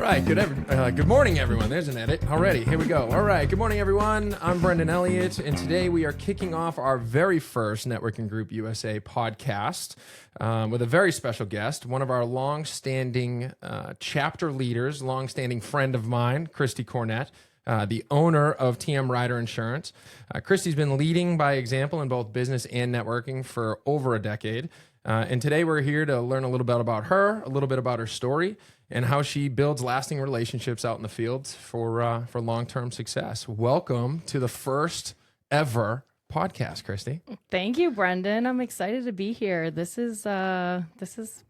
right, good morning, everyone. There's an edit already. Here we go. All right, good morning, everyone. I'm Brendan Elliott, and today we are kicking off our very first Networking Group USA podcast with a very special guest, one of our long-standing chapter leaders, long-standing friend of mine, Kristi Cornuet, the owner of TM Ryder Insurance. Kristi's been leading by example in both business and networking for over a decade. And today we're here to learn a little bit about her, a little bit about her story, and how she builds lasting relationships out in the field for long-term success. Welcome to the first ever podcast, Kristi. Thank you, Brendan. I'm excited to be here. This is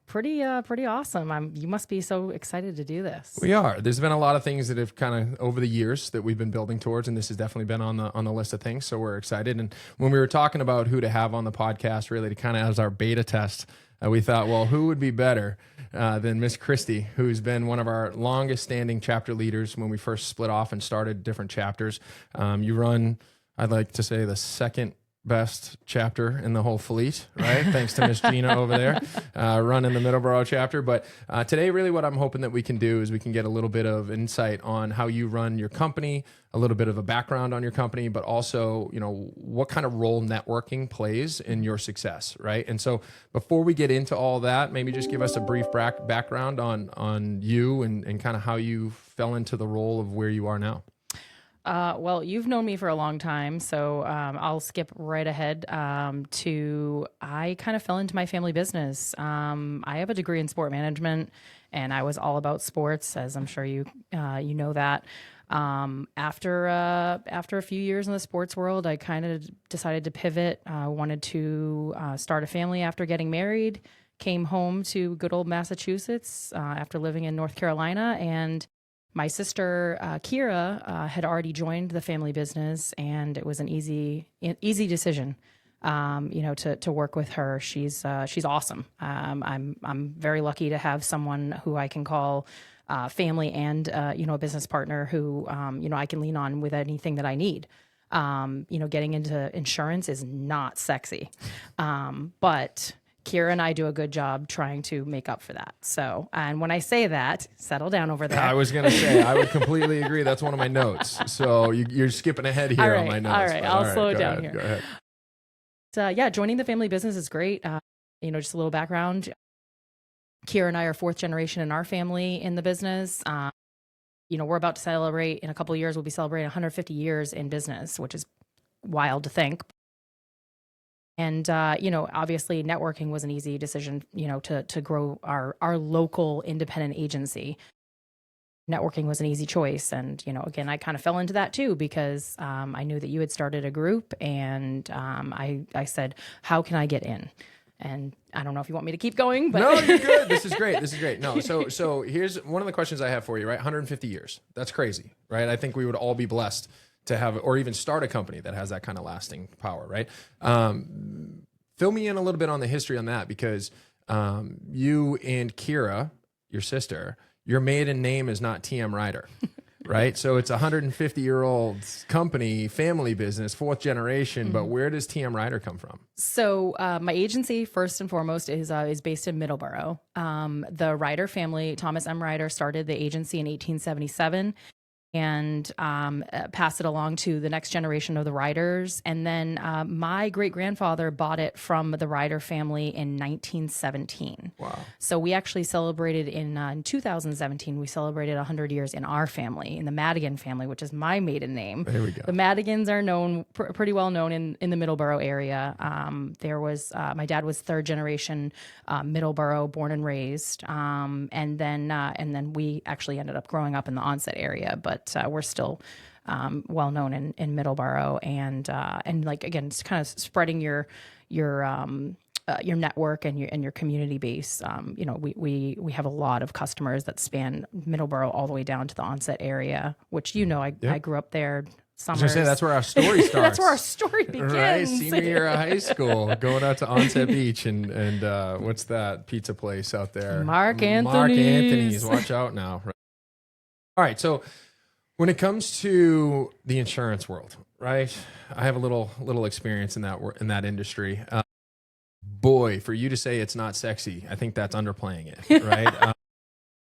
pretty awesome. You must be so excited to do this. We are. There's been a lot of things that have kind of over the years that we've been building towards, and this has definitely been on the list of things. So we're excited. And when we were talking about who to have on the podcast, really to kind of as our beta test, we thought, well, who would be better than Miss Kristi, who's been one of our longest standing chapter leaders when we first split off and started different chapters. You run, I'd like to say, the second best chapter in the whole fleet, right? Thanks to Miss Gina over there, running the Middleboro chapter. But today, really what I'm hoping that we can do is we can get a little bit of insight on how you run your company, a little bit of a background on your company, but also, what kind of role networking plays in your success, right? And so before we get into all that, maybe just give us a brief background on you and kind of how you fell into the role of where you are now. Well, you've known me for a long time, so I'll skip right ahead to I kind of fell into my family business. I have a degree in sport management, and I was all about sports, as I'm sure you know that. After a few years in the sports world, I kind of decided to pivot. I wanted to start a family after getting married. Came home to good old Massachusetts after living in North Carolina, and my sister, Kira, had already joined the family business, and it was an easy decision, to work with her. She's awesome. I'm very lucky to have someone who I can call family and, a business partner who, I can lean on with anything that I need. Getting into insurance is not sexy, but Kira and I do a good job trying to make up for that. So, and when I say that, settle down over there. I was going to say, I would completely agree. That's one of my notes. So you're skipping ahead here on my notes. All right, I'll slow it down here. Go ahead. So, joining the family business is great. Just a little background. Kira and I are fourth generation in our family in the business. We're about to celebrate, in a couple of years, we'll be celebrating 150 years in business, which is wild to think. And, obviously networking was an easy decision, to grow our local independent agency. Networking was an easy choice. And, again, I kind of fell into that too, because I knew that you had started a group, and I said, how can I get in? And I don't know if you want me to keep going, but no, you're good. This is great. No, so here's one of the questions I have for you, right? 150 years. That's crazy, right? I think we would all be blessed to have, or even start a company that has that kind of lasting power, right? Fill me in a little bit on the history on that, because you and Kira, your sister, your maiden name is not TM Ryder, right? So it's a 150-year-old company, family business, fourth generation, but where does TM Ryder come from? So my agency, first and foremost, is based in Middleboro. The Ryder family, Thomas M. Ryder, started the agency in 1877. And pass it along to the next generation of the Ryders. And then my great-grandfather bought it from the Ryder family in 1917. Wow. So we actually celebrated in 2017, we celebrated 100 years in our family, in the Madigan family, which is my maiden name. There we go. The Madigans are known, pretty well known in the Middleboro area. My dad was third generation Middleboro, born and raised. And then we actually ended up growing up in the Onset area, but we're still well known in Middleboro, and like, again, it's kind of spreading your network and your community base. We have a lot of customers that span Middleboro all the way down to the Onset area, which I grew up there. Summers. I was going to say, that's where our story starts. That's where our story begins. Right, senior year of high school, going out to Onset Beach and what's that pizza place out there? Mark Anthony's. Mark Anthony's. Watch out now. All right, so when it comes to the insurance world, right? I have a little experience in that industry. Boy, for you to say it's not sexy, I think that's underplaying it, right?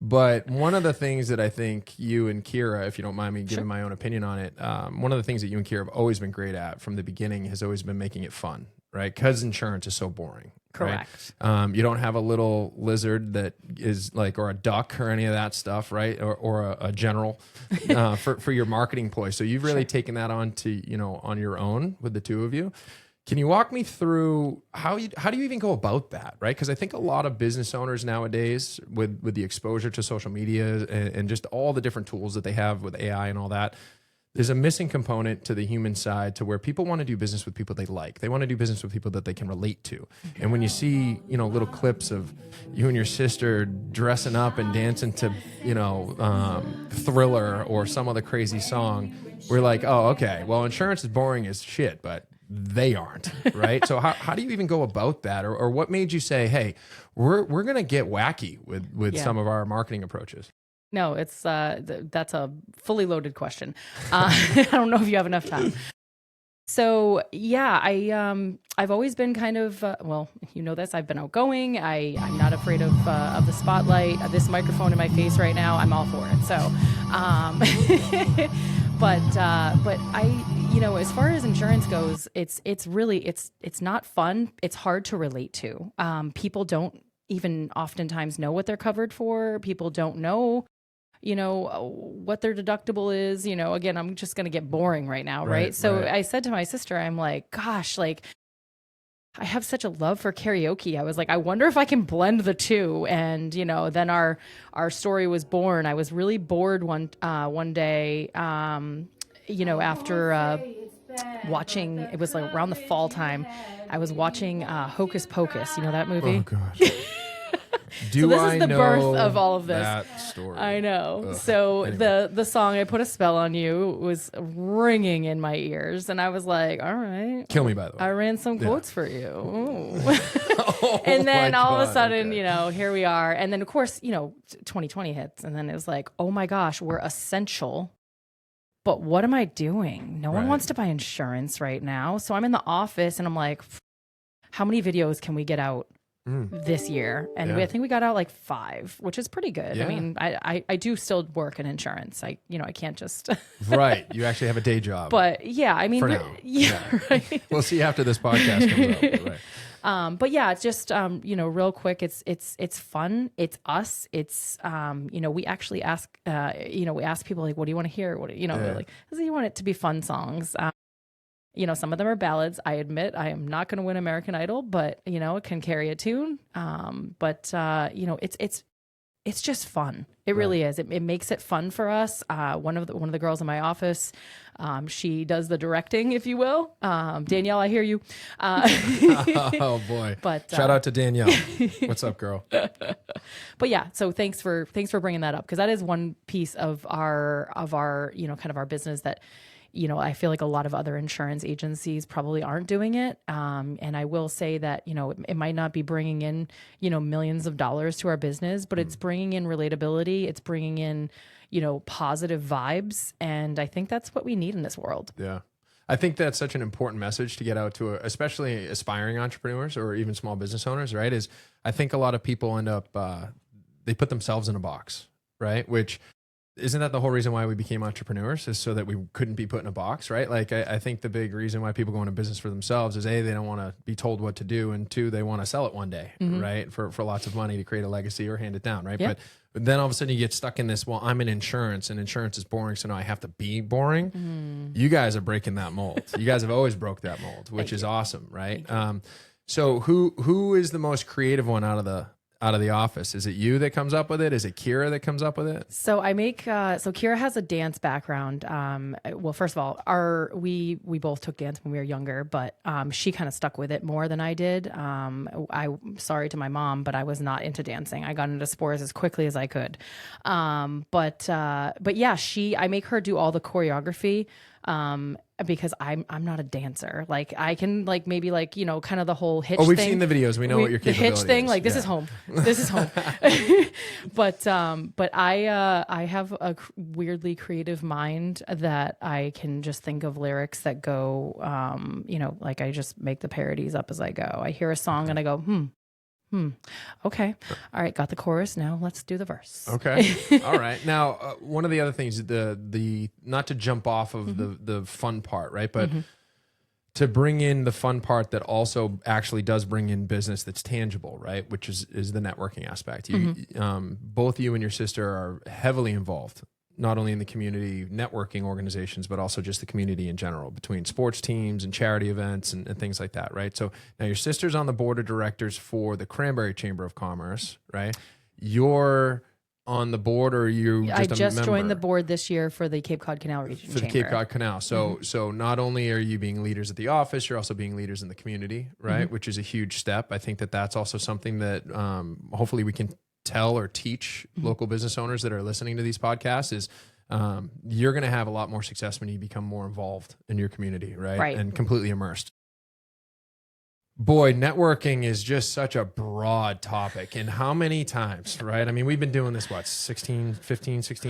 But one of the things that I think you and Kira, if you don't mind me giving my own opinion on it, one of the things that you and Kira have always been great at from the beginning has always been making it fun, right? Because insurance is so boring. Correct. Right? You don't have a little lizard that is like, or a duck or any of that stuff, right? Or a general for your marketing ploy. So you've really taken that on your own with the two of you. Can you walk me through how do you even go about that, right? Because I think a lot of business owners nowadays, with the exposure to social media and just all the different tools that they have with AI and all that, there's a missing component to the human side to where people want to do business with people they like. They want to do business with people that they can relate to. And when you see, little clips of you and your sister dressing up and dancing to, Thriller or some other crazy song, we're like, oh, okay, well, insurance is boring as shit, but they aren't, right? So how do you even go about that? Or what made you say, hey, we're going to get wacky with some of our marketing approaches? No, it's that's a fully loaded question. I don't know if you have enough time. So yeah, I've always been kind of well, you know this. I've been outgoing. I'm not afraid of the spotlight. This microphone in my face right now, I'm all for it. So, but I, as far as insurance goes, it's really not fun. It's hard to relate to. People don't even oftentimes know what they're covered for. People don't know what their deductible is. Again, I'm just going to get boring right now. Right. So I said to my sister, I'm like, gosh, like I have such a love for karaoke. I was like, I wonder if I can blend the two. And, then our story was born. I was really bored one day, after watching, it was like around the fall time. I was watching Hocus Pocus. You know that movie? Oh, gosh. So this is the birth of all of this. That story. I know. Ugh. So Anyway. the song "I Put a Spell on You" was ringing in my ears, and I was like, "All right, Kill me, by the way. I ran some quotes for you." Oh, and then my all of God, a sudden, okay. here we are. And then of course, 2020 hits, and then it was like, "Oh my gosh, we're essential." But what am I doing? No one wants to buy insurance right now. So I'm in the office, and I'm like, "How many videos can we get out this year?" And I think we got out like 5, which is pretty good. Yeah. I mean, I do still work in insurance. I can't just Right. You actually have a day job. But yeah, I mean, For now. yeah. Right. We'll see after this podcast comes out. Right. But yeah, it's just real quick. It's fun. It's us. It's we actually ask we ask people like, what do you want to hear? What they're like, you want it to be fun songs. Some of them are ballads. I admit I am not going to win American Idol, but it can carry a tune. It's just fun. It really is. It makes it fun for us. One of the girls in my office, she does the directing, if you will. Danielle, I hear you. Oh boy! But shout out to Danielle. What's up, girl? But yeah, so thanks for bringing that up, because that is one piece of our kind of our business that I feel like a lot of other insurance agencies probably aren't doing it. And I will say that, it might not be bringing in, millions of dollars to our business, but it's bringing in relatability. It's bringing in, positive vibes. And I think that's what we need in this world. Yeah. I think that's such an important message to get out to, especially aspiring entrepreneurs or even small business owners, right? Is I think a lot of people end up, they put themselves in a box, right? Which, isn't that the whole reason why we became entrepreneurs, is so that we couldn't be put in a box, right? Like I think the big reason why people go into business for themselves is A, they don't want to be told what to do, and 2, they want to sell it one day, right? For lots of money to create a legacy or hand it down, right? Yeah. But then all of a sudden you get stuck in this, well, I'm in insurance and insurance is boring, so now I have to be boring. You guys are breaking that mold. You guys have always broke that mold, which is awesome, right? So who is the most creative one out of the office? Is it you that comes up with it? Is it Kira that comes up with it? So I make so Kira has a dance background. Well, first of all, we both took dance when we were younger, but she kind of stuck with it more than I did. I'm sorry to my mom, but I was not into dancing. I got into sports as quickly as I could. But yeah, I make her do all the choreography. Because I'm not a dancer. Like I can maybe kind of the whole hitch thing. Oh, we've seen the videos. We know what your capability is. The hitch thing, this is home. This is home. But I have a weirdly creative mind that I can just think of lyrics that go, I just make the parodies up as I go. I hear a song and I go, Okay. All right. Got the chorus. Now let's do the verse. Okay. All right. Now, one of the other things, the not to jump off of the fun part, right? But to bring in the fun part that also actually does bring in business that's tangible, right? Which is the networking aspect. You, both you and your sister are heavily involved, not only in the community networking organizations, but also just the community in general, between sports teams and charity events and things like that, right? So now your sister's on the board of directors for the Cranberry Chamber of Commerce, right? You're on the board, or you just I a just member? joined the board this year for the Cape Cod Canal Region For the Chamber. Cape Cod Canal. So so not only are you being leaders at the office, you're also being leaders in the community, right? Which is a huge step. I think that that's also something that hopefully we can tell or teach local business owners that are listening to these podcasts is you're going to have a lot more success when you become more involved in your community, right? And completely immersed. Boy, networking is just such a broad topic. And how many times, right? I mean, we've been doing this, 16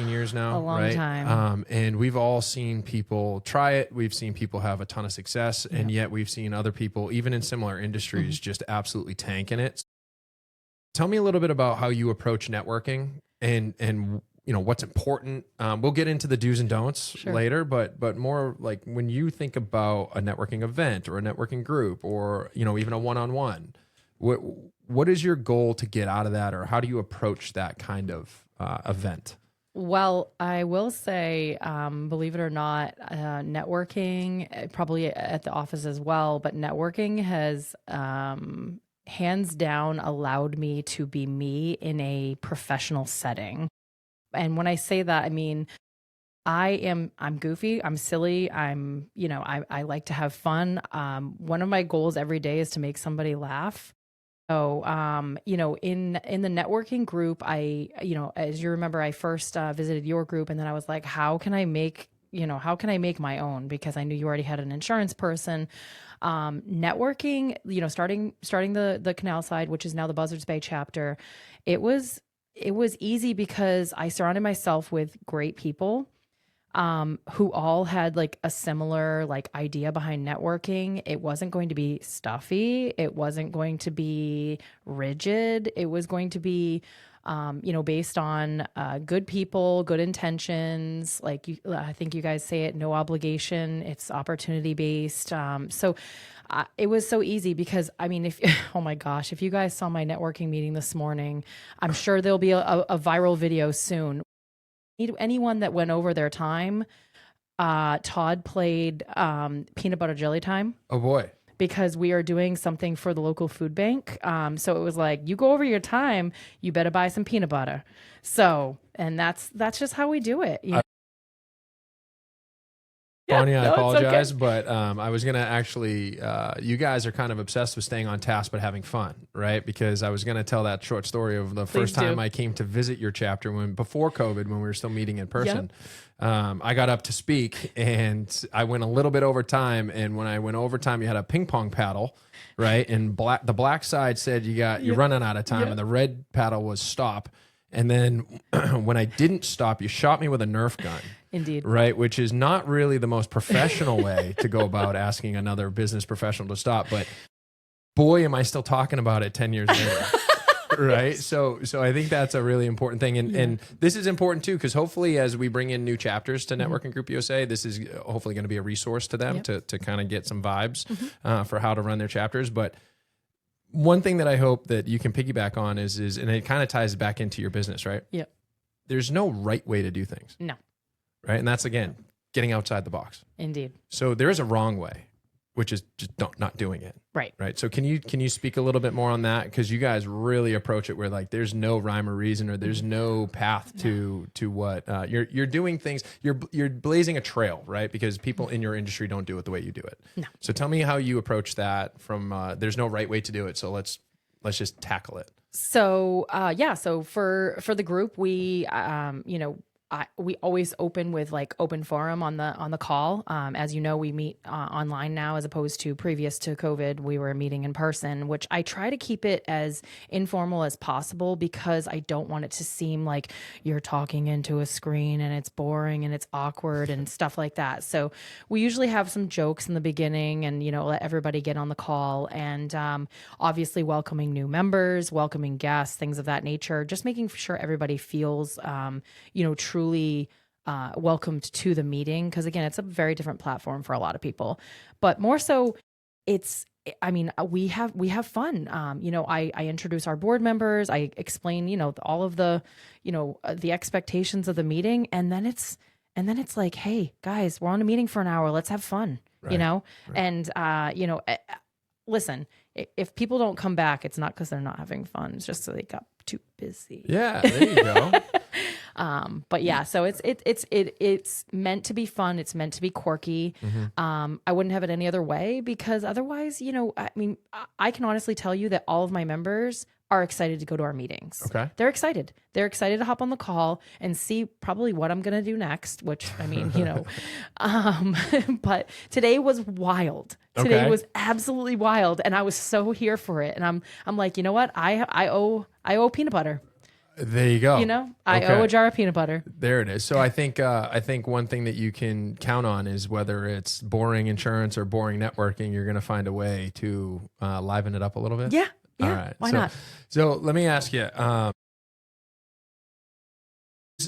years now, A long right? time. And we've all seen people try it. We've seen people have a ton of success. And yet we've seen other people, even in similar industries, just absolutely tanking it. Tell me a little bit about how you approach networking and you know, what's important. We'll get into the do's and don'ts later, but more like when you think about a networking event or a networking group or, you know, even a one-on-one, what is your goal to get out of that, or how do you approach that kind of event? Well, I will say, believe it or not, networking, probably at the office as well, but networking has hands down allowed me to be me in a professional setting. And when I say that, I mean, I'm goofy, I'm silly, I like to have fun. One of my goals every day is to make somebody laugh. So, in the networking group, as you remember, I first visited your group, and then I was like, how can I make my own? Because I knew you already had an insurance person. Networking, starting the canal side, which is now the Buzzards Bay chapter, it was easy because I surrounded myself with great people who all had like a similar like idea behind networking. It wasn't going to be stuffy. It wasn't going to be rigid. It was going to be, based on good people, good intentions. Like I think you guys say it, no obligation. It's opportunity based. It was so easy because, I mean, oh my gosh, if you guys saw my networking meeting this morning, I'm sure there'll be a viral video soon. Anyone that went over their time, Todd played peanut butter jelly time. Oh boy. Because we are doing something for the local food bank. So it was like, you go over your time, you better buy some peanut butter. So, and that's just how we do it. You know? Bonnie, I apologize, but I was going to actually, you guys are kind of obsessed with staying on task but having fun, right? Because I was going to tell that short story of the first time I came to visit your chapter before COVID, when we were still meeting in person. I got up to speak and I went a little bit over time. And when I went over time, you had a ping pong paddle, right? And the black side said you're running out of time, and the red paddle was stop. And then when I didn't stop, you shot me with a Nerf gun. Indeed. Right, which is not really the most professional way to go about asking another business professional to stop. But boy, am I still talking about it 10 years later. Right. So I think that's a really important thing. And this is important too, because hopefully as we bring in new chapters to Networking Group USA, this is hopefully going to be a resource to them to kind of get some vibes for how to run their chapters. But one thing that I hope that you can piggyback on is and it kind of ties back into your business, right? Yeah. There's no right way to do things. No. Right. And that's, again, getting outside the box. Indeed. So there is a wrong way, which is just not doing it. Right. Right. So can you speak a little bit more on that? Because you guys really approach it where like there's no rhyme or reason, or there's no path to what you're doing things. You're blazing a trail, right? Because people in your industry don't do it the way you do it. No. So tell me how you approach that from there's no right way to do it. So let's just tackle it. So so for the group, we we always open with like open forum on the call. As you know, we meet online now as opposed to previous to COVID, we were meeting in person, which I try to keep it as informal as possible because I don't want it to seem like you're talking into a screen and it's boring and it's awkward and stuff like that. So we usually have some jokes in the beginning and, let everybody get on the call and obviously welcoming new members, welcoming guests, things of that nature, just making sure everybody feels, truly welcomed to the meeting. Because again, it's a very different platform for a lot of people, but more so we have fun. I introduce our board members. I explain, all of the expectations of the meeting. And then it's like, hey guys, we're on a meeting for an hour. Let's have fun, Right. And, listen, if people don't come back, it's not because they're not having fun. It's just so they got too busy. Yeah, there you go. But yeah, so it's meant to be fun. It's meant to be quirky. I wouldn't have it any other way because otherwise, I can honestly tell you that all of my members are excited to go to our meetings. Okay. They're excited. They're excited to hop on the call and see probably what I'm going to do next, which but today was wild. Today was absolutely wild. And I was so here for it. And I'm like, you know what? I owe peanut butter. There you go. I owe a jar of peanut butter. There it is. So I think one thing that you can count on is whether it's boring insurance or boring networking, you're going to find a way to liven it up a little bit. Yeah. All right. Why not? So let me ask you,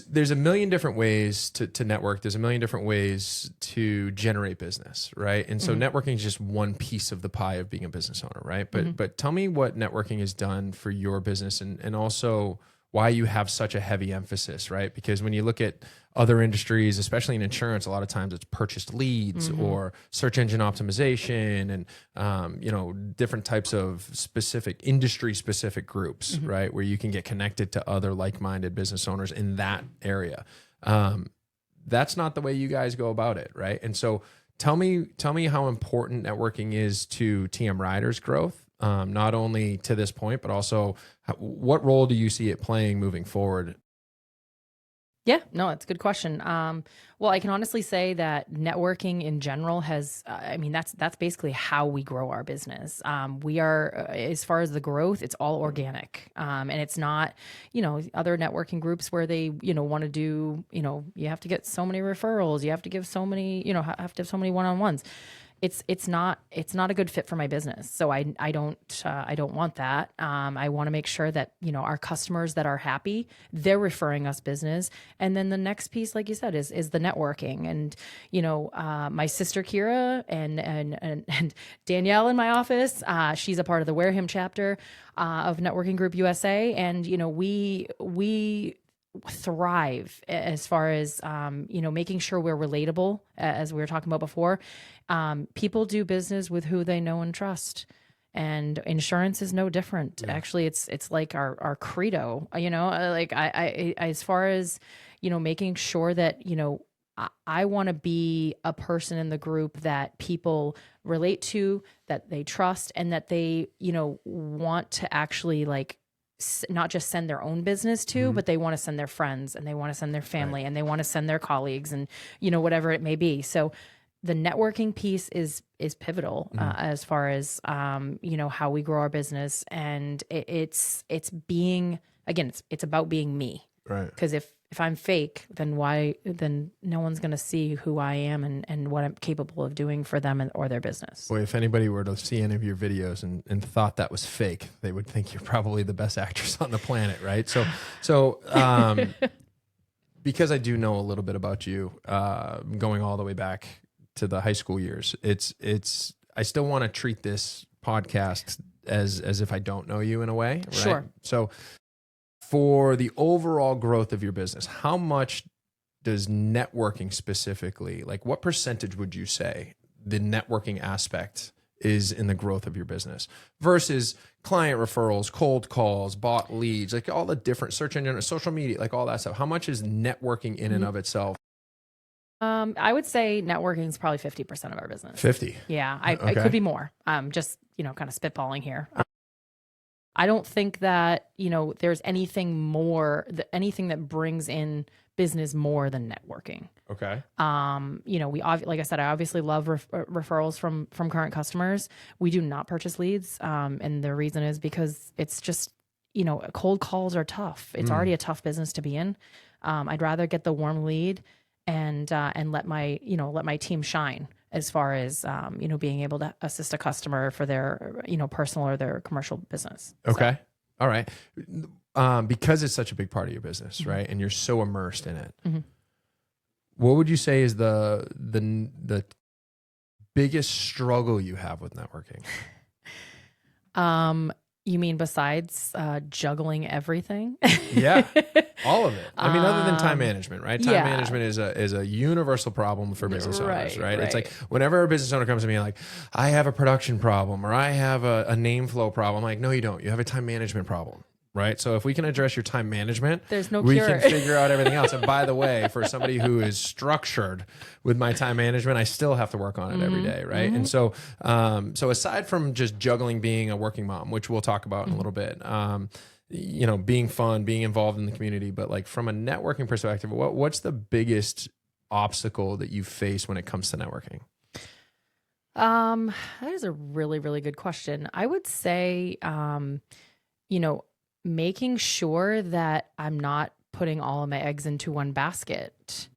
there's a million different ways to network. There's a million different ways to generate business, right? And so networking is just one piece of the pie of being a business owner, right? But tell me what networking has done for your business and also why you have such a heavy emphasis, right? Because when you look at other industries, especially in insurance, a lot of times it's purchased leads or search engine optimization and, different types of specific industry-specific groups, right? Where you can get connected to other like-minded business owners in that area. That's not the way you guys go about it, right? And so tell me how important networking is to TM Ryder's growth. Not only to this point, but also what role do you see it playing moving forward? Yeah, no, it's a good question. Well, I can honestly say that networking in general has, that's basically how we grow our business. We are, as far as the growth, it's all organic. And it's not, other networking groups where they, want to do, you have to get so many referrals, you have to give so many, have to have so many one-on-ones. It's not a good fit for my business. So I don't want that. I want to make sure that, our customers that are happy, they're referring us business. And then the next piece, like you said, is the networking. And, my sister Kira and Danielle in my office, she's a part of the Wareham chapter of Networking Group USA. And, we thrive as far as, making sure we're relatable, as we were talking about before. People do business with who they know and trust. And insurance is no different. Yeah. Actually, it's like our credo, I as far as, making sure that, I want to be a person in the group that people relate to, that they trust, and that they, want to actually not just send their own business to, but they want to send their friends and they want to send their family and they want to send their colleagues and, whatever it may be. So the networking piece is pivotal as far as, how we grow our business. And it's being, again, it's about being me. Right. Because if I'm fake, then no one's going to see who I am and what I'm capable of doing for them or their business. Boy, if anybody were to see any of your videos and thought that was fake, they would think you're probably the best actress on the planet, right? So because I do know a little bit about you, going all the way back to the high school years, I still want to treat this podcast as if I don't know you in a way, right? Sure. So for the overall growth of your business, how much does networking specifically, what percentage would you say the networking aspect is in the growth of your business versus client referrals, cold calls, bought leads, all the different search engine, social media, all that stuff? How much is networking in and of itself? I would say networking is probably 50% of our business. 50. Yeah, I could be more. Just, kind of spitballing here. I don't think that, there's anything more, anything that brings in business more than networking. Okay. Like I said, I obviously love referrals from current customers. We do not purchase leads. And the reason is because it's just, cold calls are tough. It's already a tough business to be in. I'd rather get the warm lead and let my team shine as far as, being able to assist a customer for their, personal or their commercial business. Okay. So. All right. Because it's such a big part of your business, right? And you're so immersed in it. What would you say is the biggest struggle you have with networking? You mean besides juggling everything? Yeah, all of it. I mean, other than time management, right? Time management is a universal problem for business owners, right? It's like whenever a business owner comes to me like, I have a production problem or I have a name flow problem, I'm like, no, you don't. You have a time management problem. Right. So if we can address your time management, there's no we cure. can figure out everything else. And by the way, for somebody who is structured with my time management, I still have to work on it every day. Right. And so, so aside from just juggling being a working mom, which we'll talk about in a little bit, being fun, being involved in the community, but like from a networking perspective, what's the biggest obstacle that you face when it comes to networking? That is a really, really good question. I would say, making sure that I'm not putting all of my eggs into one basket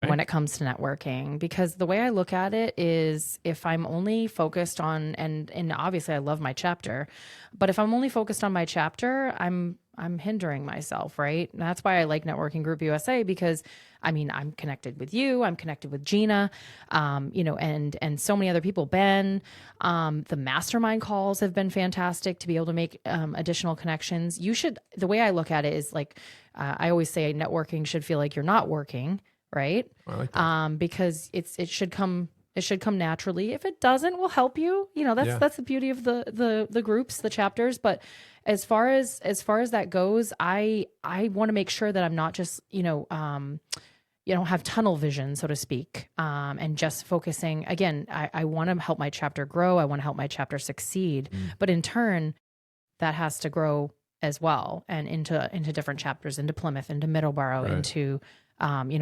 when it comes to networking, because the way I look at it is if I'm only focused on, and obviously I love my chapter, but if I'm only focused on my chapter, I'm hindering myself, right? And that's why I like Networking Group USA, because I'm connected with you, I'm connected with Gina, and so many other people, Ben, the mastermind calls have been fantastic to be able to make additional connections. The way I look at it is like, I always say networking should feel like you're not working, right? I like that. Because it should come naturally. If it doesn't, we'll help you. That's the beauty of the groups, the chapters. But as far as that goes, I want to make sure that I'm not just, have tunnel vision, so to speak, and just focusing. Again, I want to help my chapter grow. I want to help my chapter succeed. But in turn, that has to grow as well, and into different chapters, into Plymouth, into Middleboro, into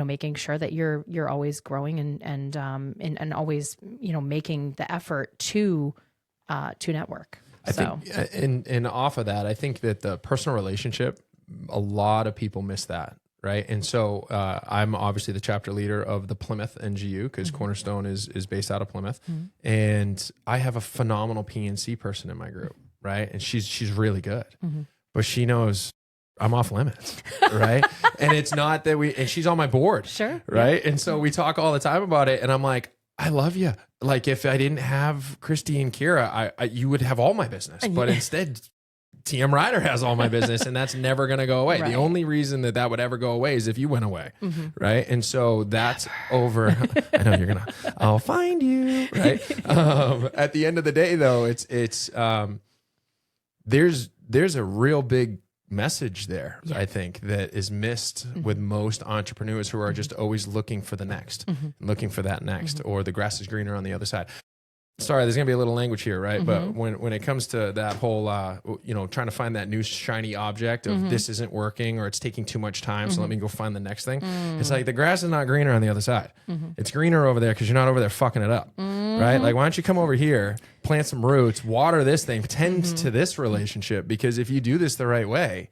making sure that you're always growing and always, making the effort to network. I think, and off of that, I think that the personal relationship, a lot of people miss that. Right. And so I'm obviously the chapter leader of the Plymouth NGU because Cornerstone is based out of Plymouth. And I have a phenomenal PNC person in my group. Right. And she's really good, but she knows I'm off limits. Right. And it's not that and she's on my board. Sure. Right. Yeah. And so we talk all the time about it. And I'm like, I love you. Like if I didn't have Kristi and Kira, you would have all my business. But instead, TM Ryder has all my business, and that's never going to go away. Right. The only reason that would ever go away is if you went away, right? And so that's over. I know I'll find you, right? At the end of the day, though, it's there's a real big message there, I think, that is missed with most entrepreneurs who are just always looking for the next, looking for that next, or the grass is greener on the other side. Sorry, there's going to be a little language here, right? But when it comes to that whole, trying to find that new shiny object of this isn't working or it's taking too much time, so let me go find the next thing. It's like the grass is not greener on the other side. It's greener over there because you're not over there fucking it up, right? Like, why don't you come over here, plant some roots, water this thing, tend to this relationship, because if you do this the right way,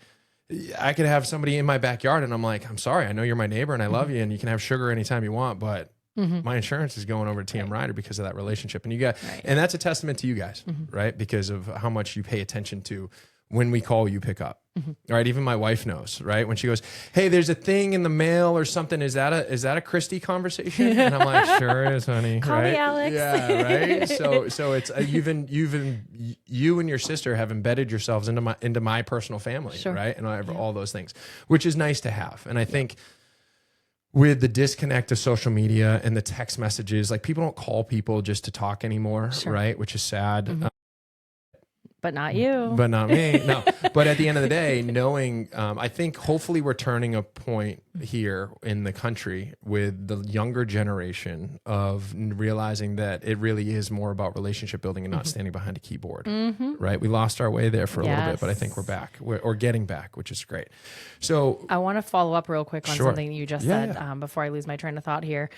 I could have somebody in my backyard and I'm like, I'm sorry, I know you're my neighbor and I love you and you can have sugar anytime you want, but my insurance is going over to TM Ryder because of that relationship. And and that's a testament to you guys, right? Because of how much you pay attention to when we call, you pick up, right? Even my wife knows, right? When she goes, hey, there's a thing in the mail or something. Is that a Kristi conversation? And I'm like, sure is, honey. Call me Alex. Yeah. Right. So it's you and your sister have embedded yourselves into my personal family, right? And all those things, which is nice to have. And I think, with the disconnect of social media and the text messages, like people don't call people just to talk anymore, right? Which is sad. But not you. But not me. No. But at the end of the day, knowing, I think hopefully we're turning a point here in the country with the younger generation of realizing that it really is more about relationship building and not standing behind a keyboard, right? We lost our way there for a little bit, but I think we're back or getting back, which is great. So I want to follow up real quick on something you just said Yeah. before I lose my train of thought here.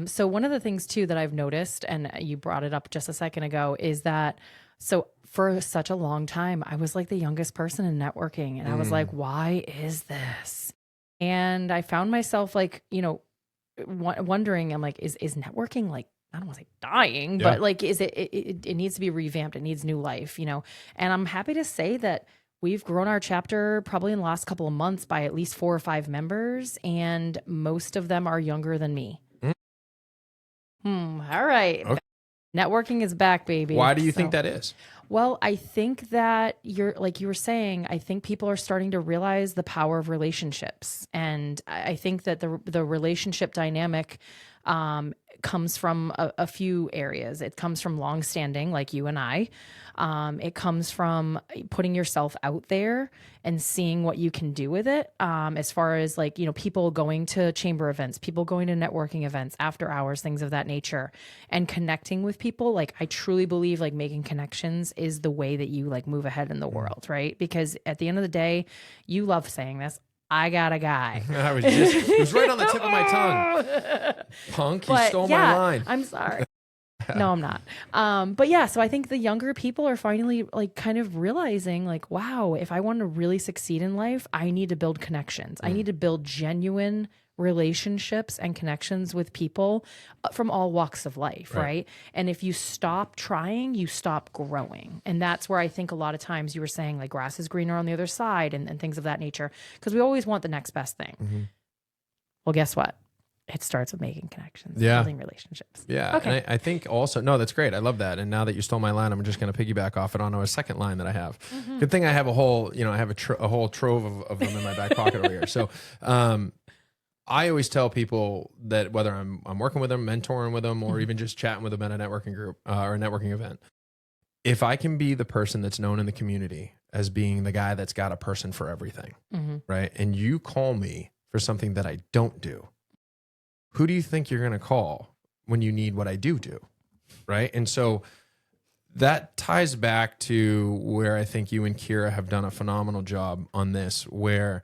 So one of the things too that I've noticed, and you brought it up just a second ago, is that for such a long time, I was like the youngest person in networking. And I was like, why is this? And I found myself like, wondering, I'm like, is networking like, I don't want to say dying, but like, is it needs to be revamped. It needs new life, and I'm happy to say that we've grown our chapter probably in the last couple of months by at least 4 or 5 members, and most of them are younger than me. All right. Okay. Networking is back, baby. Why do you think that is? Well, I think that like you were saying, I think people are starting to realize the power of relationships. And I think that the relationship dynamic comes from a few areas. It comes from longstanding, like you and I. It comes from putting yourself out there and seeing what you can do with it. As far as like, people going to chamber events, people going to networking events, after hours, things of that nature, and connecting with people. Like, I truly believe like making connections is the way that you like move ahead in the world, right? Because at the end of the day, you love saying this, I got a guy. It was right on the tip of my tongue. Punk, you stole my line. I'm sorry. No, I'm not. But yeah, so I think the younger people are finally like kind of realizing like, wow, if I want to really succeed in life, I need to build connections. I need to build genuine relationships and connections with people from all walks of life, right? And if you stop trying, you stop growing. And that's where I think a lot of times you were saying like grass is greener on the other side and things of that nature, because we always want the next best thing. Well, guess what? It starts with making connections, building relationships. Yeah. Okay. And I think also, no, that's great. I love that. And now that you stole my line, I'm just going to piggyback off it onto a second line that I have. Good thing I have a whole, I have a whole trove of them in my back pocket over here. So, I always tell people that whether I'm working with them, mentoring with them, or even just chatting with them at a networking group or a networking event, if I can be the person that's known in the community as being the guy that's got a person for everything, right? And you call me for something that I don't do, who do you think you're going to call when you need what I do, right? And so that ties back to where I think you and Kira have done a phenomenal job on this, where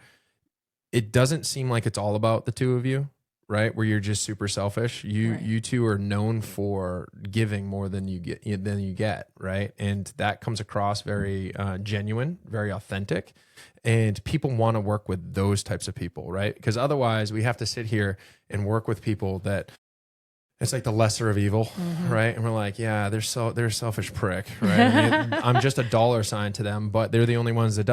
it doesn't seem like it's all about the two of you, right? Where you're just super selfish. You two are known for giving more than you get, right? And that comes across very genuine, very authentic, and people want to work with those types of people, right? Because otherwise, we have to sit here and work with people that it's like the lesser of evil, right? And we're like, yeah, they're a selfish prick, right? I mean, I'm just a dollar sign to them, but they're the only ones that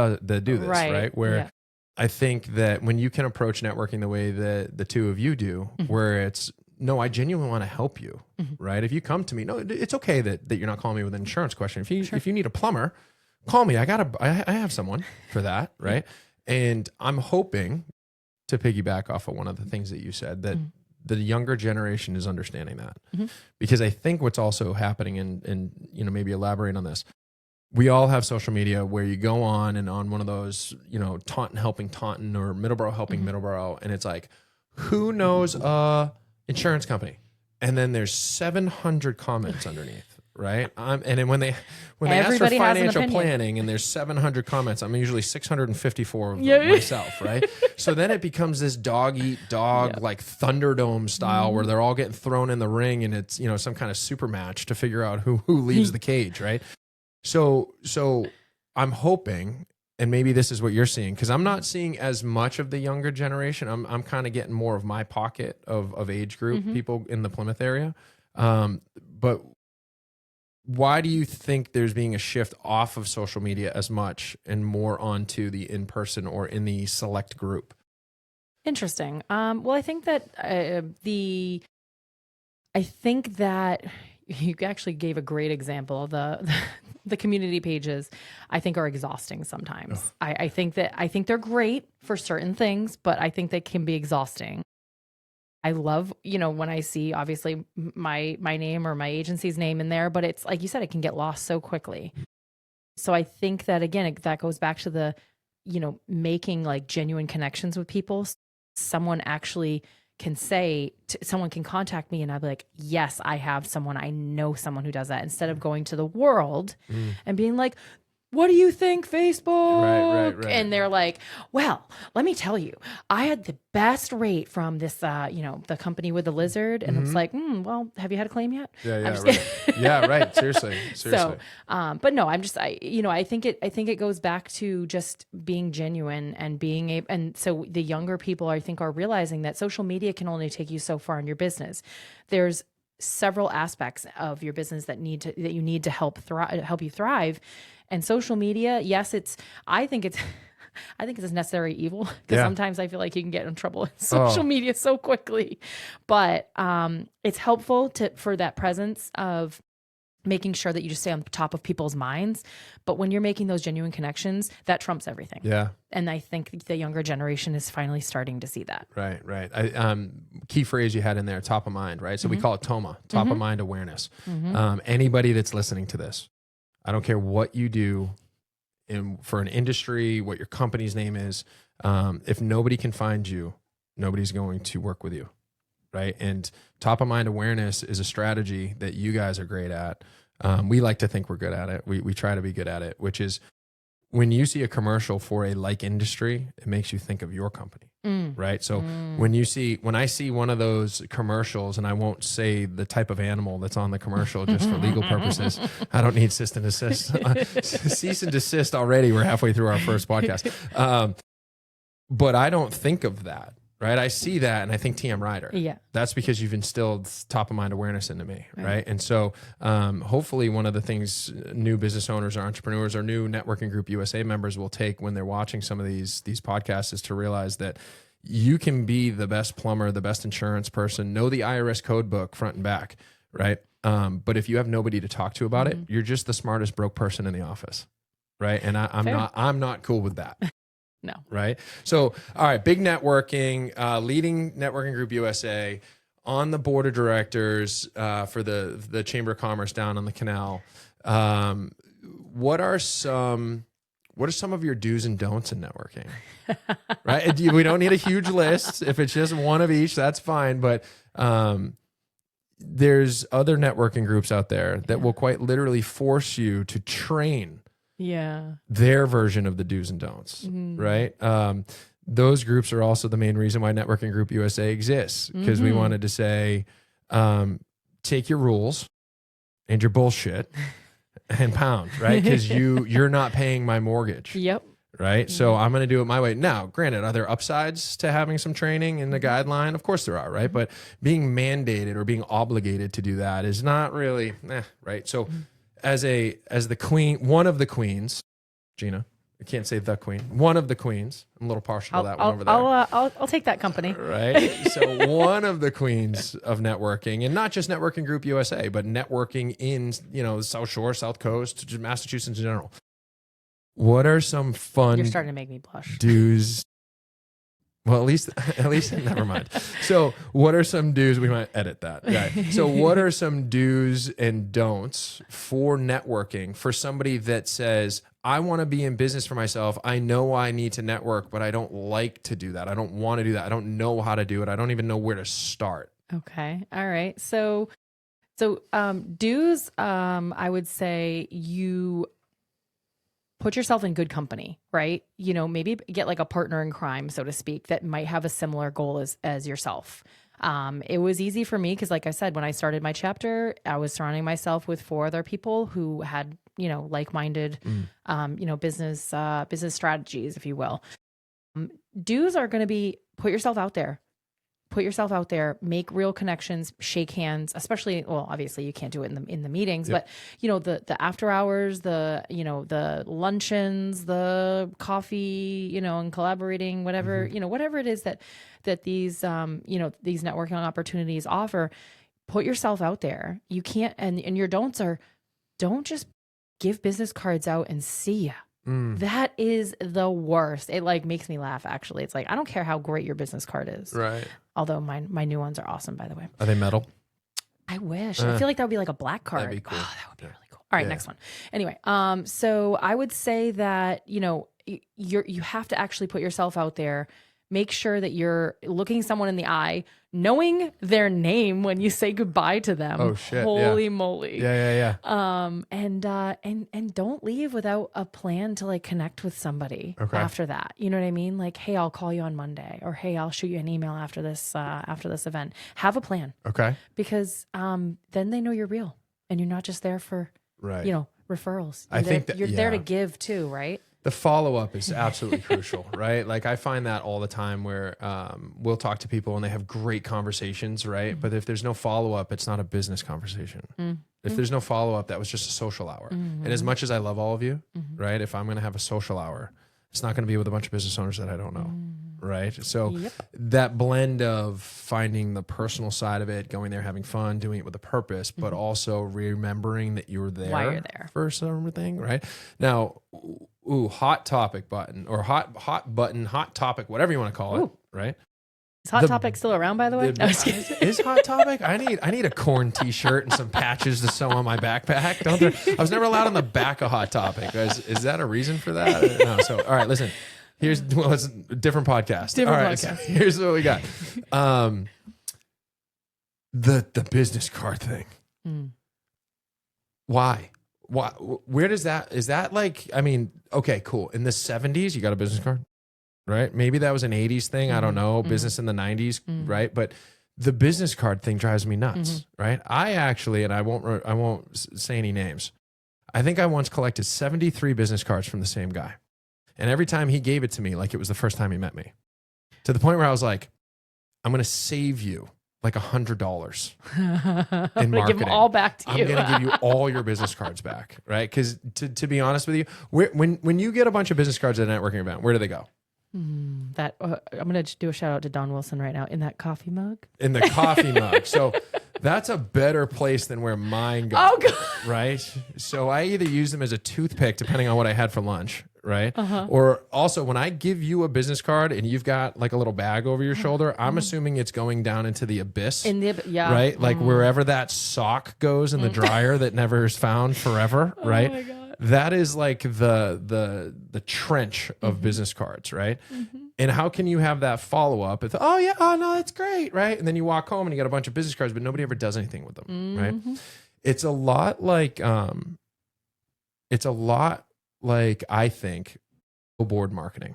do this, right? Where I think that when you can approach networking the way that the two of you do, where it's, no, I genuinely want to help you, right? If you come to me, no, it's okay that you're not calling me with an insurance question. If you need a plumber, call me. I have someone for that, right? And I'm hoping to piggyback off of one of the things that you said, that the younger generation is understanding that. Because I think what's also happening, and maybe elaborate on this, we all have social media where you go on and on one of those, Taunton helping Taunton or Middleboro helping Middleboro. And it's like, who knows insurance company? And then there's 700 comments underneath, right? And then when they ask for financial planning and there's 700 comments, I'm usually 654 of them myself, right? So then it becomes this dog eat dog, like Thunderdome style, where they're all getting thrown in the ring, and it's, some kind of super match to figure out who leaves the cage, right? So I'm hoping, and maybe this is what you're seeing, because I'm not seeing as much of the younger generation. I'm kind of getting more of my pocket of age group people in the Plymouth area. But why do you think there's being a shift off of social media as much and more onto the in-person or in the select group? Interesting. Well, I think that you actually gave a great example of the community pages. I think are exhausting sometimes. I think they're great for certain things, but I think they can be exhausting. I love, when I see obviously my name or my agency's name in there, but it's like you said, it can get lost so quickly. So I think that, again, that goes back to the, making like genuine connections with people. Someone actually can say, someone can contact me and I'll be like, yes, I have someone, I know someone who does that, instead of going to the world and being like, what do you think, Facebook? Right. And they're like, well, let me tell you, I had the best rate from this, the company with the lizard. And it's like, well, have you had a claim yet? Yeah, right. Yeah, right. Seriously. So, but no, I think it goes back to just being genuine and being able, and so the younger people, I think, are realizing that social media can only take you so far in your business. There's several aspects of your business that you need to help you thrive. And social media, yes, I think it's a necessary evil, because sometimes I feel like you can get in trouble in social media so quickly. But it's helpful for that presence of making sure that you just stay on top of people's minds. But when you're making those genuine connections, that trumps everything. Yeah. And I think the younger generation is finally starting to see that. Right. Key phrase you had in there, top of mind, right? So we call it TOMA, top of mind awareness. Anybody that's listening to this, I don't care what you do for an industry, what your company's name is. If nobody can find you, nobody's going to work with you, right? And top of mind awareness is a strategy that you guys are great at. We like to think we're good at it. We try to be good at it, which is when you see a commercial for a like industry, it makes you think of your company, right? So when I see one of those commercials, and I won't say the type of animal that's on the commercial just for legal purposes. I don't need cease and desist. Cease and desist already. We're halfway through our first podcast. But I don't think of that. Right. I see that and I think TM Ryder. Yeah. That's because you've instilled top of mind awareness into me. Right. And so hopefully one of the things new business owners or entrepreneurs or new Networking Group USA members will take when they're watching some of these podcasts is to realize that you can be the best plumber, the best insurance person, know the IRS code book front and back. Right. But if you have nobody to talk to about it, you're just the smartest broke person in the office. Right. And I'm not cool with that. No. Right. So, all right. Big networking, leading Networking Group USA, on the board of directors for the Chamber of Commerce down on the canal. What are some of your do's and don'ts in networking? Right. We don't need a huge list. If it's just one of each, that's fine. But there's other networking groups out there that will quite literally force you to train their version of the do's and don'ts, right? Those groups are also the main reason why Networking Group USA exists, because we wanted to say, take your rules and your bullshit and pound, right? Because you're not paying my mortgage. Yep. Right. So I'm going to do it my way. Now, granted, are there upsides to having some training in the guideline? Of course there are, right? But being mandated or being obligated to do that is not really, right? So as the queen, one of the queens, Gina, I can't say the queen, one of the queens. I'm a little partial to that one over there. I'll take that company. Right. So one of the queens of networking, and not just Networking Group USA, but networking in, the South Shore, South Coast, Massachusetts in general. What are some fun? You're starting to make me blush. Do's. Well, at least, never mind. So what are some do's? We might edit that. Right. So what are some do's and don'ts for networking for somebody that says, I want to be in business for myself. I know I need to network, but I don't like to do that. I don't want to do that. I don't know how to do it. I don't even know where to start. Okay. All right. So do's, I would say you put yourself in good company, right? Maybe get like a partner in crime, so to speak, that might have a similar goal as yourself. It was easy for me because, like I said, when I started my chapter, I was surrounding myself with 4 other people who had, like-minded, business strategies, if you will. Do's are going to be put yourself out there. Put yourself out there, make real connections, shake hands, especially, well, obviously you can't do it in the meetings, but the after hours, the luncheons, the coffee, and collaborating, whatever, whatever it is that these, these networking opportunities offer, put yourself out there. You can't, and your don'ts are, don't just give business cards out and see ya. That is the worst. It makes me laugh, actually. It's I don't care how great your business card is. Right. Although my new ones are awesome, by the way. Are they metal? I wish. I feel like that would be like a black card. That'd be cool. Oh, that would be really cool. All right, next one. Anyway, so I would say that, you have to actually put yourself out there. Make sure that you're looking someone in the eye, knowing their name when you say goodbye to them. Oh shit! Holy moly! Yeah. And don't leave without a plan to like connect with somebody after that. You know what I mean? Like, hey, I'll call you on Monday, or hey, I'll shoot you an email after this event. Have a plan. Okay. Because then they know you're real and you're not just there for referrals. I think that you're there to give too, right? The follow-up is absolutely crucial, right? Like I find that all the time where we'll talk to people and they have great conversations, right? But if there's no follow-up, it's not a business conversation. If there's no follow-up, that was just a social hour. And as much as I love all of you, right? If I'm going to have a social hour, it's not going to be with a bunch of business owners that I don't know, right? So that blend of finding the personal side of it, going there, having fun, doing it with a purpose, but also remembering that you were there, why you're there for something, right? Now, hot topic button or hot topic, whatever you want to call it, right? Is Hot Topic still around, by the way? No, is Hot Topic? I need a corn T-shirt and some patches to sew on my backpack. I was never allowed on the back of Hot Topic. Is that a reason for that? No. So, all right, listen. It's a different podcast. All right, so here's what we got. The business card thing. Why? Where does that? Is that like? I mean, okay, cool. In the 70s, you got a business card. Right? Maybe that was an 80s thing. I don't know. Business in the 90s, right? But the business card thing drives me nuts, right? I actually, and I won't say any names. I think I once collected 73 business cards from the same guy. And every time he gave it to me, like it was the first time he met me. To the point where I was like, I'm going to save you like $100 in marketing. Give them all back to you. I'm going to give you all your business cards back, right? Because to be honest with you, when you get a bunch of business cards at a networking event, where do they go? I'm going to do a shout out to Don Wilson right now in that coffee mug. In the coffee mug. So that's a better place than where mine goes. Oh, God. Right? So I either use them as a toothpick, depending on what I had for lunch, right? Or also when I give you a business card and you've got like a little bag over your shoulder, I'm assuming it's going down into the abyss. Right? Like wherever that sock goes in the dryer that never is found forever, right? Oh my God. That is like the trench of business cards, right? And how can you have that follow up? It's, oh no, that's great, right? And then you walk home and you got a bunch of business cards, but nobody ever does anything with them, right? It's a lot like I think billboard marketing.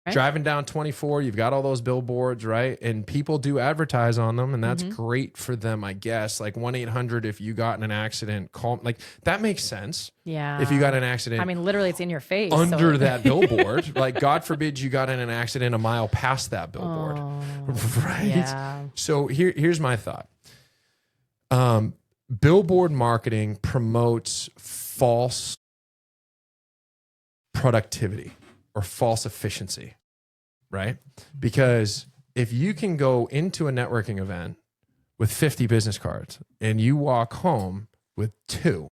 Right. Driving down 24, you've got all those billboards, right? And people do advertise on them, and that's great for them, I guess. Like 1-800, if you got in an accident, call. Like that makes sense. Yeah. If you got in an accident, I mean, literally, it's in your face under that billboard. Like, God forbid you got in an accident a mile past that billboard, right? Yeah. So here's my thought. Billboard marketing promotes false productivity or false efficiency, right? Because if you can go into a networking event with 50 business cards and you walk home with 2,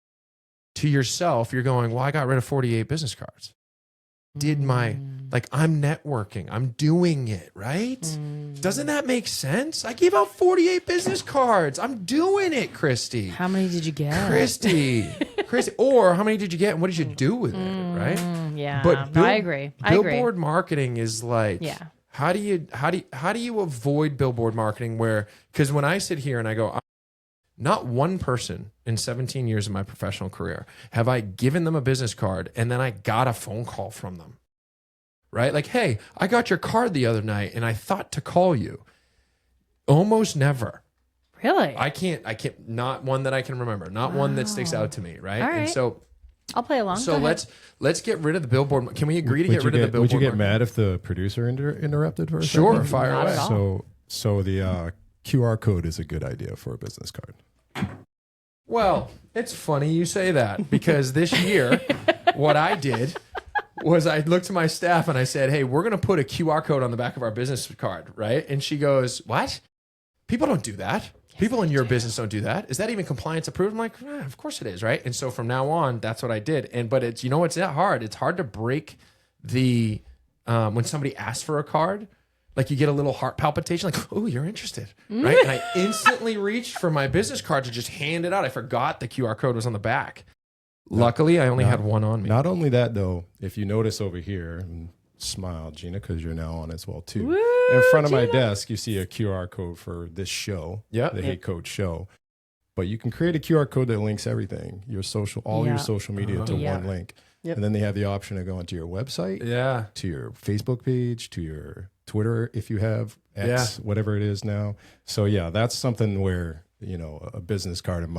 to yourself, you're going, well, I got rid of 48 business cards. I'm networking. I'm doing it, right? Doesn't that make sense? I gave out 48 business cards. I'm doing it, Kristi. How many did you get? Kristi. Or how many did you get and what did you do with it, right? Yeah. But I agree. Billboard marketing is like, how do you avoid billboard marketing because when I sit here and I go, not one person in 17 years of my professional career have I given them a business card and then I got a phone call from them, right? Like, hey, I got your card the other night and I thought to call you. Almost never. Really? I can't, not one that I can remember, not one that sticks out to me, right? All right. And so I'll play along. So let's get rid of the billboard. Can we agree to get rid of the billboard? Would you get mad if the producer interrupted for a second? Sure, fire away. So the QR code is a good idea for a business card. Well, it's funny you say that because this year, what I did was I looked to my staff and I said, hey, we're going to put a QR code on the back of our business card, right? And she goes, what? People don't do that. Yes, people in your business don't do that. Is that even compliance approved? I'm like, of course it is, right? And so from now on, that's what I did. But it's, it's not hard. It's hard to break the, when somebody asks for a card, Like you get a little heart palpitation, like, oh, you're interested, right? And I instantly reached for my business card to just hand it out. I forgot the QR code was on the back. Luckily, I only had one on me. Not only that, though, if you notice over here, and smile, Gina, because you're now on as well, too. Woo, In front of Gina. my desk, you see a QR code for this show, the Hey Coach show. But you can create a QR code that links everything, your your social media to one link. Yep. And then they have the option to go onto your website, to your Facebook page, to your Twitter, if you have X, whatever it is now. So yeah, that's something where, a business card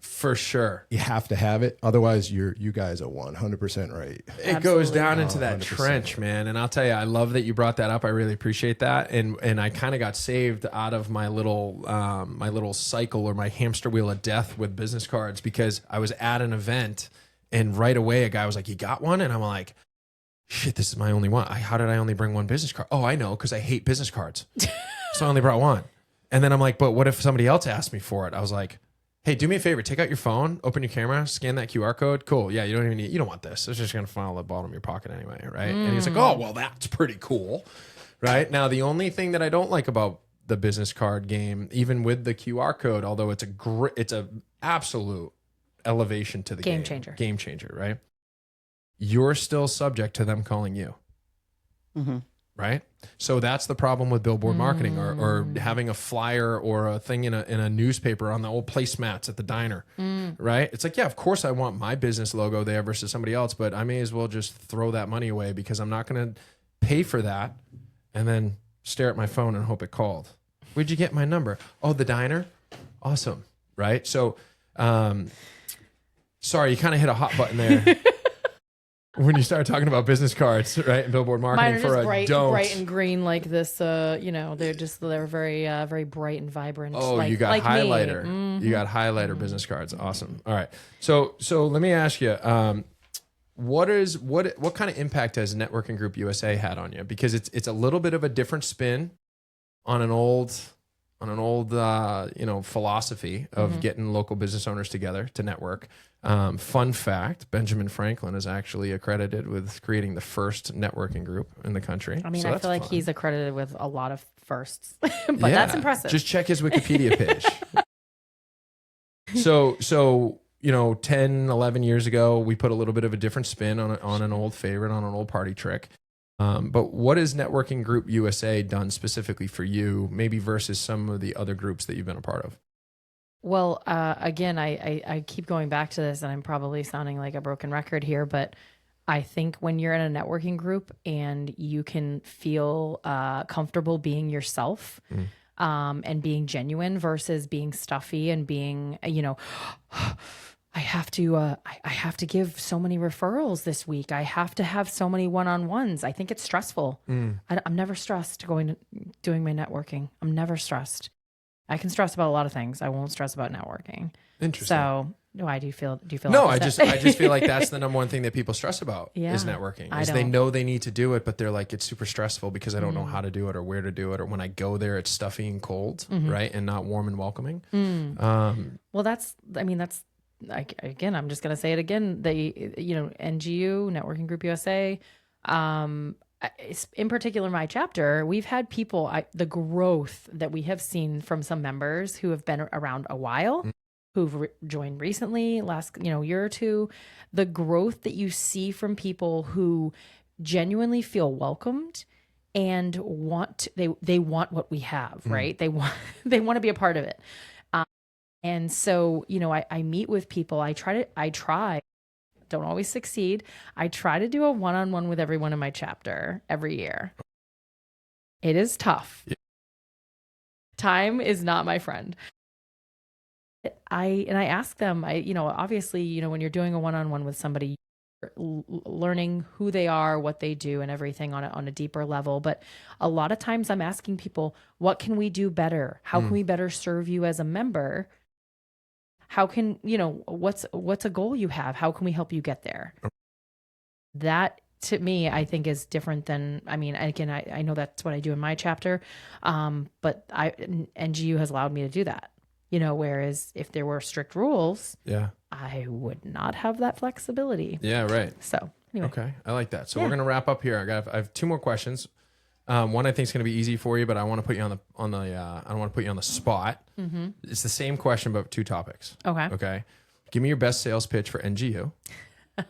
for sure, you have to have it. Otherwise, you guys are 100% right. It goes down into that trench, man. And I'll tell you, I love that you brought that up. I really appreciate that. And I kind of got saved out of my little cycle or my hamster wheel of death with business cards, because I was at an event and right away a guy was like, "You got one?" And I'm like, "Shit, this is my only one. How did I only bring one business card? Oh, I know, because I hate business cards. So I only brought one." And then I'm like, "But what if somebody else asked me for it?" I was like, "Hey, do me a favor. Take out your phone, open your camera, scan that QR code. Cool. Yeah, you don't want this. It's just going to fall at the bottom of your pocket anyway, right?" And he's like, "Oh, well, that's pretty cool." Right? Now, the only thing that I don't like about the business card game, even with the QR code, although it's a absolute elevation to the game changer, right? You're still subject to them calling you. Mm-hmm. Right? So that's the problem with billboard marketing or having a flyer or a thing in a newspaper on the old placemats at the diner, right? It's like, yeah, of course I want my business logo there versus somebody else, but I may as well just throw that money away, because I'm not going to pay for that and then stare at my phone and hope it called. Where'd you get my number? Oh, the diner? Awesome, right? So, sorry, you kind of hit a hot button there. When you start talking about business cards, right, and billboard marketing for a bright and green like this, they're very very bright and vibrant. Oh, you got highlighter. Mm-hmm. You got highlighter business cards. Awesome. All right. So let me ask you, what kind of impact has Networking Group USA had on you? Because it's a little bit of a different spin on an old philosophy of getting local business owners together to network. Fun fact, Benjamin Franklin is actually accredited with creating the first networking group in the country. I mean, I feel like he's accredited with a lot of firsts, but that's impressive. Just check his Wikipedia page. So 10, 11 years ago, we put a little bit of a different spin on an old favorite, on an old party trick. But what has Networking Group USA done specifically for you, maybe versus some of the other groups that you've been a part of? Well, again, I keep going back to this, and I'm probably sounding like a broken record here, but I think when you're in a networking group and you can feel comfortable being yourself and being genuine versus being stuffy and being, I have to give so many referrals this week. I have to have so many one-on-ones. I think it's stressful. I'm never stressed doing my networking. I'm never stressed. I can stress about a lot of things. I won't stress about networking. Interesting. So, why do you feel? No, I just feel like that's the number one thing that people stress about is networking. They know they need to do it, but they're like, it's super stressful because I don't know how to do it or where to do it, or when I go there, it's stuffy and cold, right, and not warm and welcoming. Well, that's. Again, I'm just going to say it again. NGU, Networking Group USA, in particular, my chapter, we've had people, the growth that we have seen from some members who have been around a while, who've joined recently, last year or two, the growth that you see from people who genuinely feel welcomed and they want what we have, right? They want to be a part of it. And so, I meet with people. I try, don't always succeed. I try to do a one-on-one with everyone in my chapter every year. It is tough. Yeah. Time is not my friend. I ask them, obviously, when you're doing a one-on-one with somebody, you're learning who they are, what they do, and everything on a deeper level. But a lot of times I'm asking people, what can we do better? How can we better serve you as a member? How can, what's a goal you have? How can we help you get there? That, to me, I think is different than, I know that's what I do in my chapter. But NGU has allowed me to do that, whereas if there were strict rules, I would not have that flexibility. Yeah, right. So anyway. Okay. I like that. So we're going to wrap up here. I have 2 more questions. One I think is going to be easy for you, but I want to put you I don't want to put you on the spot. It's the same question, but 2 topics. Okay. Give me your best sales pitch for NGU,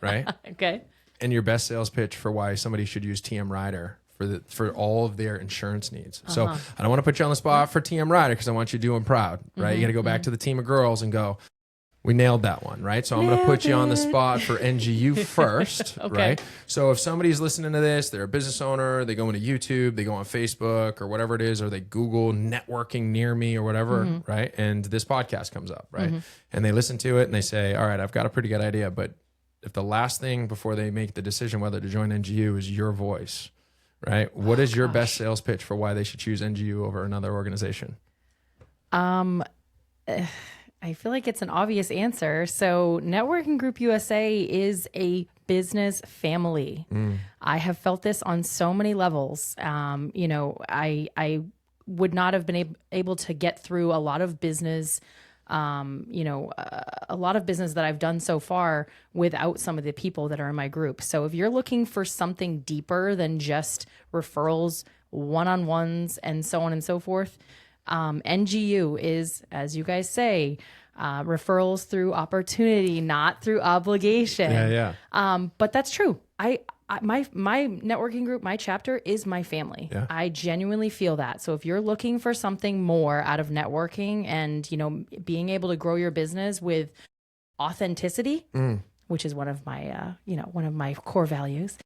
right? Okay. And your best sales pitch for why somebody should use TM Ryder for all of their insurance needs. So I don't want to put you on the spot for TM Ryder because I want you to do them proud, right? You got to go back to the team of girls and go, we nailed that one, right? So I'm going to put you on the spot for NGU first, right? So if somebody's listening to this, they're a business owner, they go into YouTube, they go on Facebook or whatever it is, or they Google networking near me or whatever, right? And this podcast comes up, right? And they listen to it and they say, all right, I've got a pretty good idea. But if the last thing before they make the decision whether to join NGU is your voice, right? What is your best sales pitch for why they should choose NGU over another organization? I feel like it's an obvious answer. So Networking Group USA is a business family. I have felt this on so many levels. I would not have been able to get through a lot of business, a lot of business that I've done so far without some of the people that are in my group. So if you're looking for something deeper than just referrals, one-on-ones, and so on and so forth, NGU is, as you guys say, referrals through opportunity, not through obligation. But that's true. My networking group, my chapter is my family. I genuinely feel that. So if you're looking for something more out of networking and, being able to grow your business with authenticity, which is one of my core values.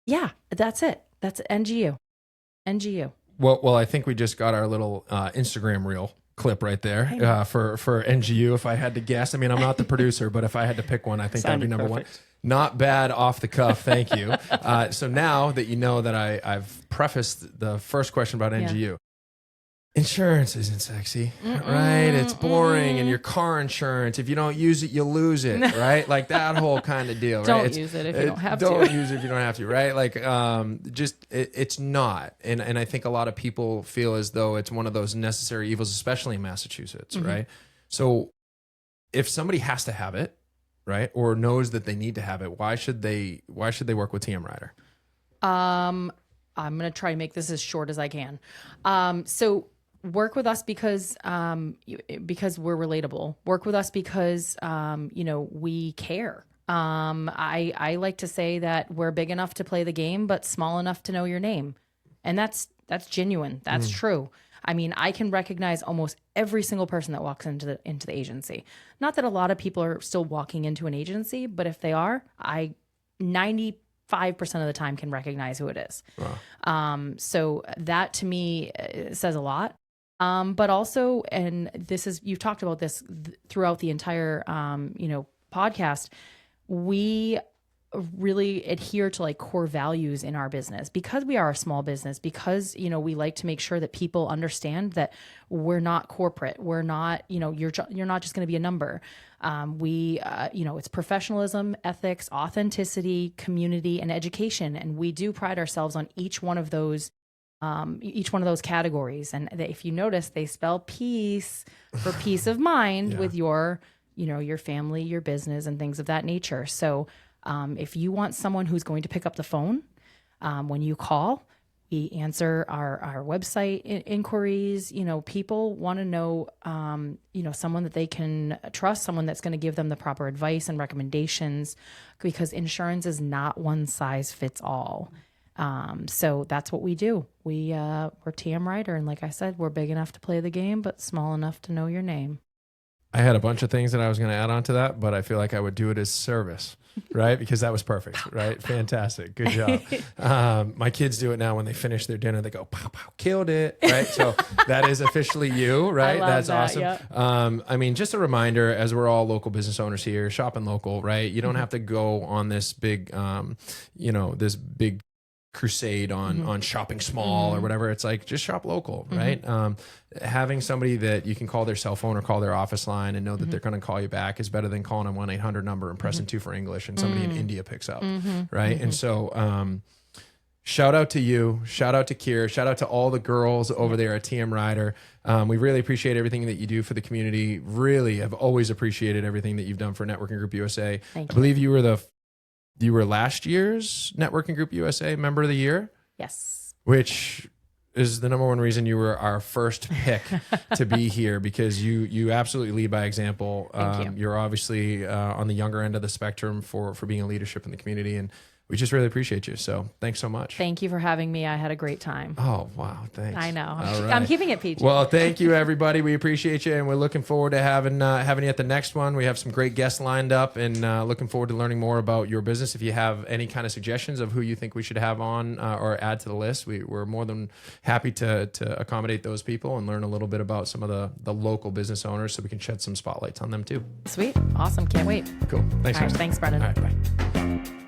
Yeah, that's it. That's NGU. Well, I think we just got our little Instagram reel clip right there for NGU. If I had to guess, I mean, I'm not the producer, but if I had to pick one, I think that'd be number one. Not bad off the cuff. Thank you. So now that you know that I've prefaced the first question about NGU, insurance isn't sexy, right? It's boring. And your car insurance, if you don't use it, you lose it, right? Like that whole kind of deal, right? Don't use it if you don't have to. Don't use it if you don't have to, right? Like, it's not. And I think a lot of people feel as though it's one of those necessary evils, especially in Massachusetts, right? So if somebody has to have it, right, or knows that they need to have it, why should they work with TM Ryder? I'm going to try to make this as short as I can. So work with us because we're relatable. Work with us because we care. I like to say that we're big enough to play the game, but small enough to know your name, and that's genuine. That's true. I mean, I can recognize almost every single person that walks into the agency. Not that a lot of people are still walking into an agency, but if they are, I 95% of the time can recognize who it is. Wow. So that to me says a lot. But also, and you've talked about this throughout the entire, podcast, we really adhere to like core values in our business because we are a small business, because, we like to make sure that people understand that we're not corporate. We're not, you're not just going to be a number. It's professionalism, ethics, authenticity, community, and education. And we do pride ourselves on each one of those categories. And if you notice, they spell peace for peace of mind with your family, your business, and things of that nature. So if you want someone who's going to pick up the phone when you call, we answer our website inquiries. People want to know, someone that they can trust, someone that's going to give them the proper advice and recommendations, because insurance is not one size fits all. So that's what we do. We're TM Ryder, and like I said, we're big enough to play the game, but small enough to know your name. I had a bunch of things that I was going to add on to that, but I feel like I would do it as service, right? Because that was perfect, right? Fantastic. Good job. My kids do it now when they finish their dinner. They go, pow, pow, killed it, right? So that is officially you, right? That's that, awesome. Yep. I mean, just a reminder, as we're all local business owners here, shopping local, right? You don't have to go on this big, this big crusade on shopping small or whatever. It's like, just shop local, right? Having somebody that you can call their cell phone or call their office line and know that they're going to call you back is better than calling a 1-800 number and pressing 2 for English and somebody in India picks up, right? And so shout out to you, shout out to Kiera, shout out to all the girls over there at TM Ryder. We really appreciate everything that you do for the community. Really have always appreciated everything that you've done for Networking Group USA. I believe you were last year's Networking Group USA Member of the Year. Yes. which is the number one reason you were our first pick to be here, because you absolutely lead by example. Thank you. You're obviously on the younger end of the spectrum for being a leadership in the community, and we just really appreciate you. So thanks so much. Thank you for having me. I had a great time. Oh, wow. Thanks. I know. All right. I'm keeping it PG. Well, thank you, everybody. We appreciate you, and we're looking forward to having you at the next one. We have some great guests lined up, and looking forward to learning more about your business. If you have any kind of suggestions of who you think we should have on or add to the list, we're more than happy to accommodate those people and learn a little bit about some of the local business owners so we can shed some spotlights on them too. Sweet. Awesome. Can't wait. Cool. Thanks. All right, thanks, Brendan. All right, bye.